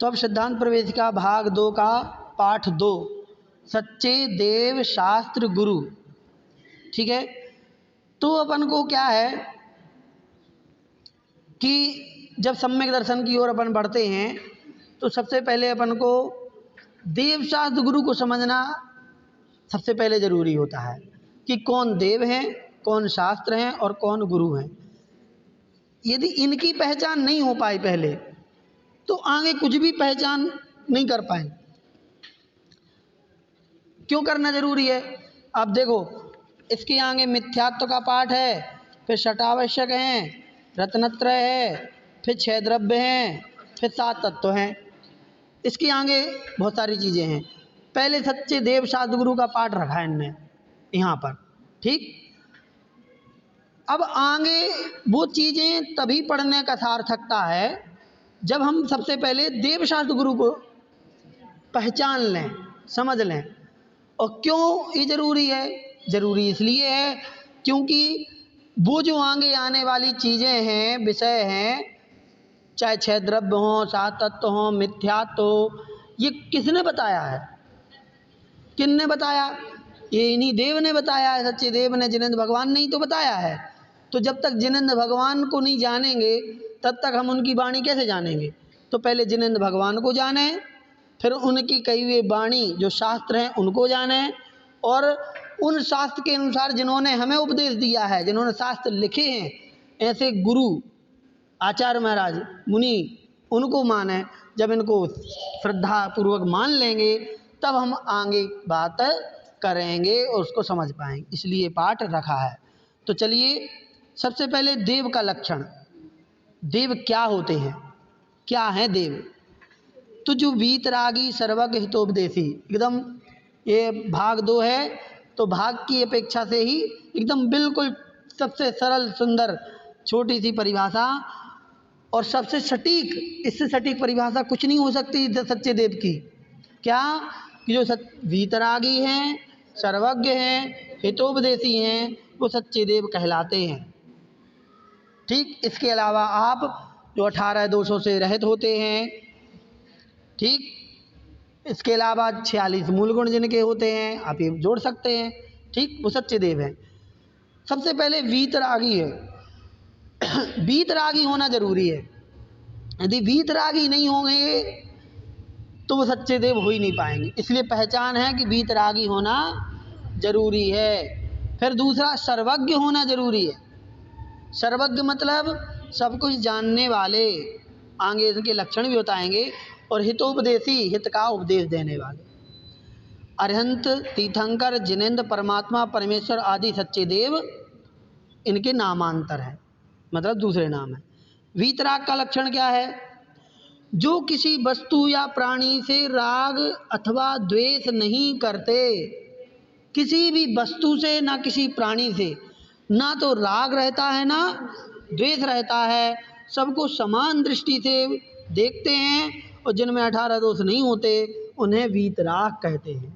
तो अब सिद्धांत प्रवेशिका भाग 2 का पाठ 2, सच्चे देव शास्त्र गुरु। ठीक है, तो अपन को क्या है कि जब सम्यक दर्शन की ओर अपन बढ़ते हैं तो सबसे पहले अपन को देव शास्त्र गुरु को समझना सबसे पहले जरूरी होता है कि कौन देव हैं, कौन शास्त्र हैं और कौन गुरु हैं। यदि इनकी पहचान नहीं हो पाई पहले तो आगे कुछ भी पहचान नहीं कर पाए। क्यों करना जरूरी है? अब देखो, इसके आगे मिथ्यात्व का पाठ है, फिर षटावश्यक हैं, रत्नत्रय है, फिर 6 द्रव्य हैं, फिर 7 तत्व हैं। इसके आगे बहुत सारी चीज़ें हैं। पहले सच्चे देव शास्त्र गुरु का पाठ रखा है इनने यहाँ पर। ठीक, अब आगे वो चीज़ें तभी पढ़ने का सार्थकता है जब हम सबसे पहले देव शास्त्र गुरु को पहचान लें, समझ लें। और क्यों ये जरूरी है? जरूरी इसलिए है क्योंकि वो जो आगे आने वाली चीज़ें हैं, विषय हैं, चाहे 6 द्रव्य हों, 7 तत्व हों, मिथ्यात्व हो, ये किसने बताया है? किसने बताया? ये इन्हीं देव ने बताया है, सच्चे देव ने, जिनेंद्र भगवान ने ही तो बताया है। तो जब तक जिनेंद्र भगवान को नहीं जानेंगे तब तक हम उनकी वाणी कैसे जानेंगे? तो पहले जिनेंद्र भगवान को जाने, फिर उनकी कही हुई वाणी जो शास्त्र हैं उनको जाने, और उन शास्त्र के अनुसार जिन्होंने हमें उपदेश दिया है, जिन्होंने शास्त्र लिखे हैं, ऐसे गुरु आचार्य महाराज मुनि, उनको माने। जब इनको श्रद्धा पूर्वक मान लेंगे तब हम आगे बात करेंगे और उसको समझ पाएंगे, इसलिए पाठ रखा है। तो चलिए, सबसे पहले देव का लक्षण। देव क्या होते हैं? क्या हैं देव? तो जो वीतरागी सर्वज्ञ हितोपदेशी, एकदम ये भाग 2 है तो भाग की अपेक्षा से ही एकदम बिल्कुल सबसे सरल सुंदर छोटी सी परिभाषा और सबसे सटीक, इससे सटीक परिभाषा कुछ नहीं हो सकती सच्चे देव की। क्या? कि जो वीतरागी हैं, सर्वज्ञ हैं, हितोपदेशी हैं, वो सच्चे देव कहलाते हैं। ठीक, इसके अलावा आप जो 18 दोषों से रहित होते हैं, ठीक, इसके अलावा 46 मूल गुण जिनके होते हैं, आप ये जोड़ सकते हैं। ठीक, वो सच्चे देव हैं। सबसे पहले वीतरागी है। वीतरागी होना जरूरी है। यदि वीतरागी नहीं होंगे तो वो सच्चे देव हो ही नहीं पाएंगे, इसलिए पहचान है कि वीतरागी होना जरूरी है। फिर दूसरा, सर्वज्ञ होना जरूरी है। सर्वज्ञ मतलब सब कुछ जानने वाले, आगे इनके लक्षण भी बताएंगे। और हितोपदेशी, हित का उपदेश देने वाले। अरहंत, तीर्थंकर, जिनेंद्र, परमात्मा, परमेश्वर आदि सच्चे देव, इनके नामांतर हैं, मतलब दूसरे नाम है। वीतराग का लक्षण क्या है? जो किसी वस्तु या प्राणी से राग अथवा द्वेष नहीं करते। किसी भी वस्तु से, ना किसी प्राणी से, ना तो राग रहता है ना द्वेष रहता है, सबको समान दृष्टि से देखते हैं, और जिनमें 18 दोष नहीं होते उन्हें वीतराग कहते हैं।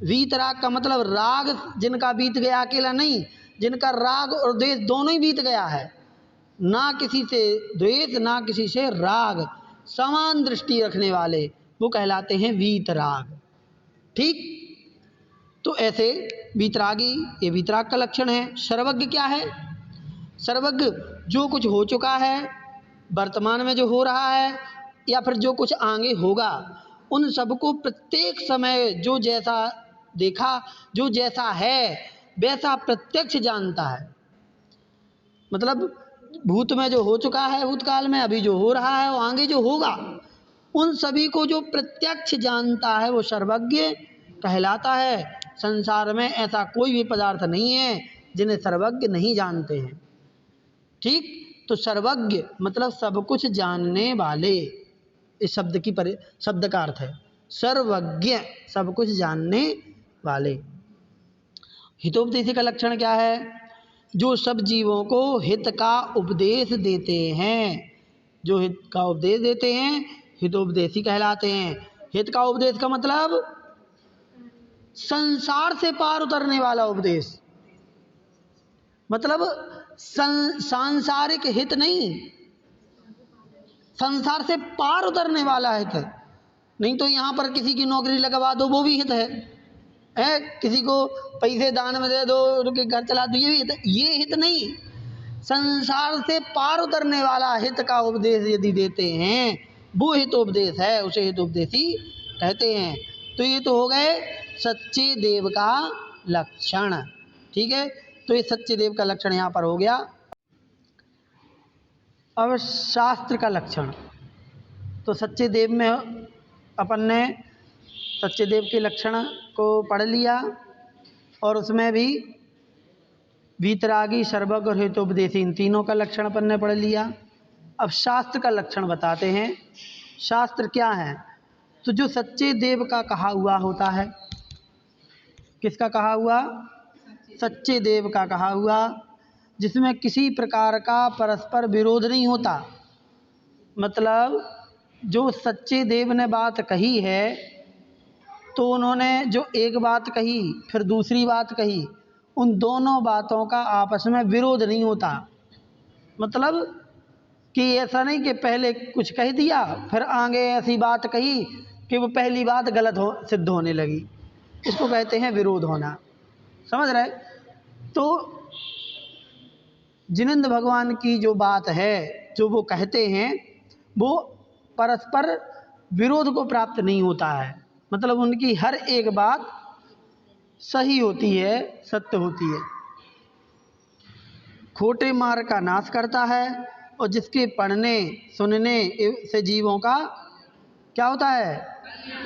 वीतराग का मतलब राग जिनका बीत गया, अकेला नहीं, जिनका राग और द्वेष दोनों ही बीत गया है, ना किसी से द्वेष ना किसी से राग, समान दृष्टि रखने वाले, वो कहलाते हैं वीतराग। ठीक, तो ऐसे वीतरागी, ये वीतराग का लक्षण है। सर्वज्ञ क्या है? सर्वज्ञ जो कुछ हो चुका है, वर्तमान में जो हो रहा है, या फिर जो कुछ आगे होगा, उन सबको प्रत्येक समय जो जैसा देखा, जो जैसा है वैसा प्रत्यक्ष जानता है। मतलब भूत में जो हो चुका है भूतकाल में, अभी जो हो रहा है, वो आगे जो होगा, उन सभी को जो प्रत्यक्ष जानता है वो सर्वज्ञ कहलाता है। संसार में ऐसा कोई भी पदार्थ नहीं है जिन्हें सर्वज्ञ नहीं जानते हैं। ठीक, तो सर्वज्ञ मतलब सब कुछ जानने वाले, इस शब्द की शब्द का अर्थ है सर्वज्ञ, सब कुछ जानने वाले। हितोपदेशी का लक्षण क्या है? जो सब जीवों को हित का उपदेश देते हैं। जो हित का उपदेश देते हैं हितोपदेशी कहलाते हैं। हित का उपदेश का मतलब संसार से पार उतरने वाला उपदेश, मतलब सांसारिक हित नहीं, संसार से पार उतरने वाला हित है। नहीं तो यहाँ पर किसी की नौकरी लगवा दो वो भी हित है, किसी को पैसे दान में दे दो, उनके घर चला दो, ये भी हित है। ये हित नहीं, संसार से पार उतरने वाला हित का उपदेश यदि देते हैं वो हितोपदेश है, उसे हितोपदेशी कहते हैं। तो ये तो हो गए सच्चे देव का लक्षण। ठीक है, तो ये सच्चे देव का लक्षण यहाँ पर हो गया। अब शास्त्र का लक्षण, तो सच्चे देव में अपन ने सच्चे देव के लक्षण को पढ़ लिया और उसमें भी वीतरागी, सर्वज्ञ और हितोपदेशी, इन तीनों का लक्षण अपन ने पढ़ लिया। अब शास्त्र का लक्षण बताते हैं। शास्त्र क्या है? तो जो सच्चे देव का कहा हुआ होता है, किसका कहा हुआ? सच्चे देव का कहा हुआ, जिसमें किसी प्रकार का परस्पर विरोध नहीं होता। मतलब जो सच्चे देव ने बात कही है तो उन्होंने जो एक बात कही फिर दूसरी बात कही, उन दोनों बातों का आपस में विरोध नहीं होता। मतलब कि ऐसा नहीं कि पहले कुछ कह दिया फिर आगे ऐसी बात कही कि वो पहली बात गलत सिद्ध होने लगी, इसको कहते हैं विरोध होना। समझ रहे? तो जिनेंद्र भगवान की जो बात है, जो वो कहते हैं, वो परस्पर विरोध को प्राप्त नहीं होता है। मतलब उनकी हर एक बात सही होती है, सत्य होती है। खोटे मार्ग का नाश करता है और जिसके पढ़ने सुनने से जीवों का क्या होता है?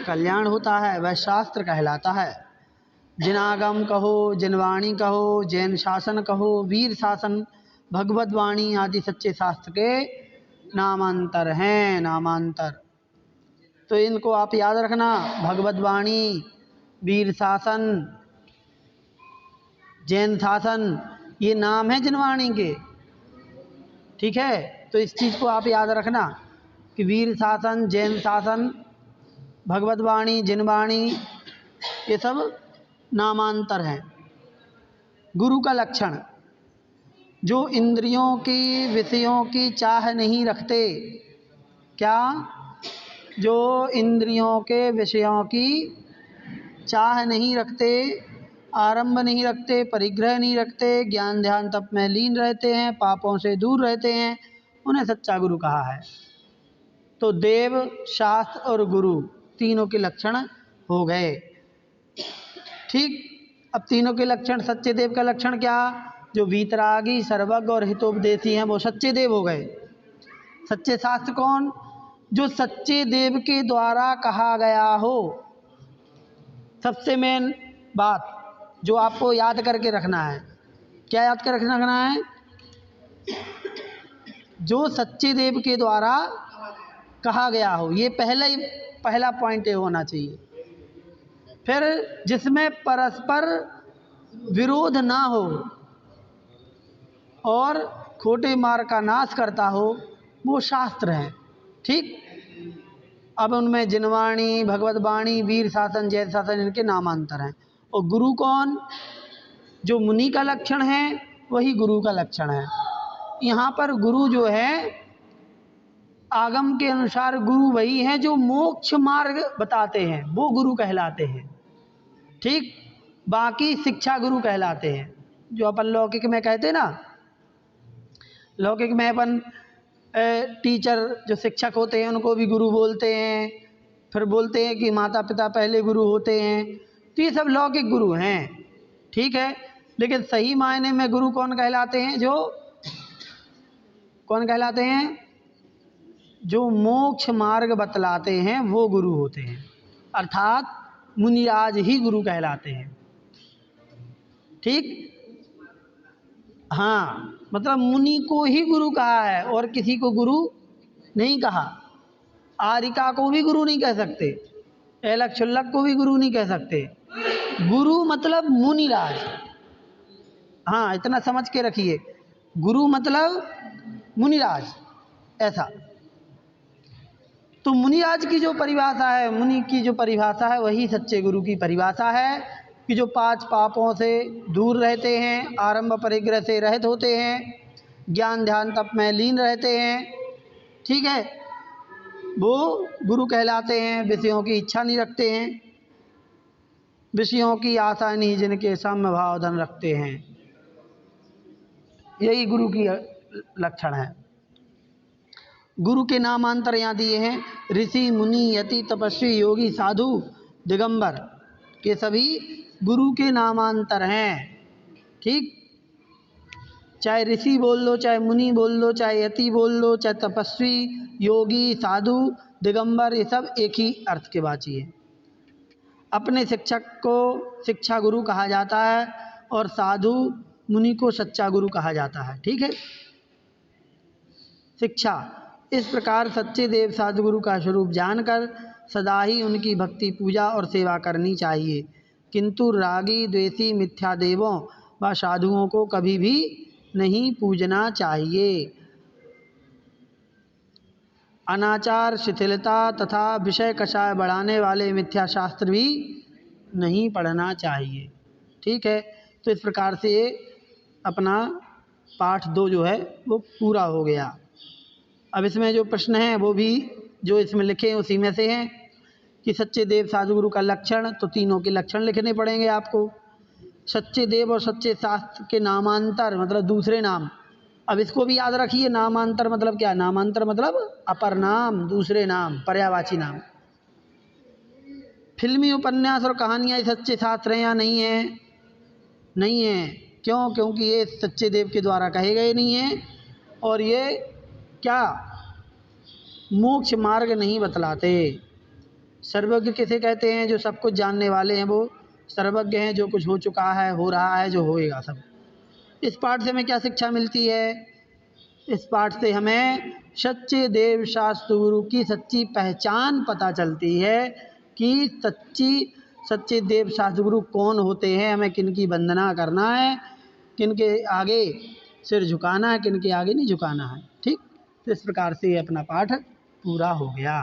कल्याण होता है, वह शास्त्र कहलाता है। जिनागम कहो, जिनवाणी कहो, जैन शासन कहो, वीर शासन, भगवत वाणी आदि सच्चे शास्त्र के नामांतर हैं। नामांतर तो इनको आप याद रखना, भगवत वाणी, वीर शासन, जैन शासन, ये नाम है जिनवाणी के। ठीक है, तो इस चीज़ को आप याद रखना कि वीर शासन, जैन शासन, भगवत वाणी, जिनवाणी, ये सब नामांतर हैं। गुरु का लक्षण, जो इंद्रियों की विषयों की चाह नहीं रखते। क्या? जो इंद्रियों के विषयों की चाह नहीं रखते, आरंभ नहीं रखते, परिग्रह नहीं रखते, ज्ञान ध्यान तप में लीन रहते हैं, पापों से दूर रहते हैं, उन्हें सच्चा गुरु कहा है। तो देव, शास्त्र और गुरु तीनों के लक्षण हो गए। ठीक, अब तीनों के लक्षण, सच्चे देव का लक्षण क्या? जो वीतरागी, सर्वज्ञ और हितोपदेशी हैं वो सच्चे देव हो गए। सच्चे शास्त्र कौन? जो सच्चे देव के द्वारा कहा गया हो। सबसे मेन बात जो आपको याद करके रखना है, क्या याद कर रखना है? जो सच्चे देव के द्वारा कहा गया हो, ये पहला पॉइंट ये होना चाहिए। फिर जिसमें परस्पर विरोध ना हो और खोटे मार्ग का नाश करता हो, वो शास्त्र है। ठीक, अब उनमें जिनवाणी, भगवत वाणी, वीर शासन, जैन शासन, इनके नामांतर हैं। और गुरु कौन? जो मुनि का लक्षण है वही गुरु का लक्षण है। यहाँ पर गुरु जो है आगम के अनुसार गुरु वही हैं जो मोक्ष मार्ग बताते हैं, वो गुरु कहलाते हैं। ठीक, बाकी शिक्षा गुरु कहलाते हैं। जो अपन लौकिक में कहते हैं ना, लौकिक में अपन टीचर जो शिक्षक होते हैं उनको भी गुरु बोलते हैं, फिर बोलते हैं कि माता पिता पहले गुरु होते हैं। तो ये सब लौकिक गुरु हैं। ठीक है, लेकिन सही मायने में गुरु कौन कहलाते हैं? कौन कहलाते हैं? जो मोक्ष मार्ग बतलाते हैं वो गुरु होते हैं, अर्थात मुनिराज ही गुरु कहलाते हैं। ठीक, हाँ, मतलब मुनि को ही गुरु कहा है और किसी को गुरु नहीं कहा। आरिका को भी गुरु नहीं कह सकते, एलक छुल्लक को भी गुरु नहीं कह सकते। गुरु मतलब मुनिराज। हाँ, इतना समझ के रखिए, गुरु मतलब मुनिराज, ऐसा। तो मुनिराज की जो परिभाषा है, मुनि की जो परिभाषा है, वही सच्चे गुरु की परिभाषा है कि जो 5 पापों से दूर रहते हैं, आरंभ परिग्रह से रहित होते हैं, ज्ञान ध्यान तप में लीन रहते हैं। ठीक है, वो गुरु कहलाते हैं। विषयों की इच्छा नहीं रखते हैं, विषयों की आशा नहीं, जिनके साम्य भाव धन रखते हैं, यही गुरु की लक्षण है। गुरु के नामांतर यहाँ दिए हैं, ऋषि, मुनि, यति, तपस्वी, योगी, साधु, दिगंबर, ये सभी गुरु के नामांतर हैं। ठीक, चाहे ऋषि बोल लो, चाहे मुनि बोल लो, चाहे यति बोल लो, चाहे तपस्वी, योगी, साधु, दिगंबर, ये सब एक ही अर्थ के वाची है। अपने शिक्षक को शिक्षा गुरु कहा जाता है और साधु मुनि को सच्चा गुरु कहा जाता है। ठीक है। शिक्षा, इस प्रकार सच्चे देव सद्गुरु का स्वरूप जानकर सदा ही उनकी भक्ति, पूजा और सेवा करनी चाहिए, किंतु रागी, द्वेषी, मिथ्या देवों व साधुओं को कभी भी नहीं पूजना चाहिए। अनाचार, शिथिलता तथा विषय कषाय बढ़ाने वाले मिथ्या शास्त्र भी नहीं पढ़ना चाहिए। ठीक है। तो इस प्रकार से अपना पाठ 2 जो है वो पूरा हो गया। अब इसमें जो प्रश्न हैं वो भी जो इसमें लिखे हैं उसी में से हैं कि सच्चे देव साधुगुरु का लक्षण, तो तीनों के लक्षण लिखने पड़ेंगे आपको। सच्चे देव और सच्चे शास्त्र के नामांतर मतलब दूसरे नाम। अब इसको भी याद रखिए, नामांतर मतलब क्या? नामांतर मतलब अपर नाम, दूसरे नाम, पर्यायवाची नाम। फिल्मी उपन्यास और कहानियाँ सच्चे शास्त्र हैं या नहीं है? नहीं है। क्यों? क्योंकि ये सच्चे देव के द्वारा कहे गए नहीं हैं और ये क्या मोक्ष मार्ग नहीं बतलाते। सर्वज्ञ किसे कहते हैं? जो सब कुछ जानने वाले हैं, वो सर्वज्ञ हैं। जो कुछ हो चुका है, हो रहा है, जो होएगा सब। इस पाठ से हमें क्या शिक्षा मिलती है? इस पाठ से हमें सच्चे देव शास्त्र गुरु की सच्ची पहचान पता चलती है कि सच्चे देव शास्त्र गुरु कौन होते हैं, हमें किनकी वंदना करना है, किनके आगे सिर झुकाना है, किनके आगे नहीं झुकाना है। ठीक, तो इस प्रकार से अपना पाठ पूरा हो गया।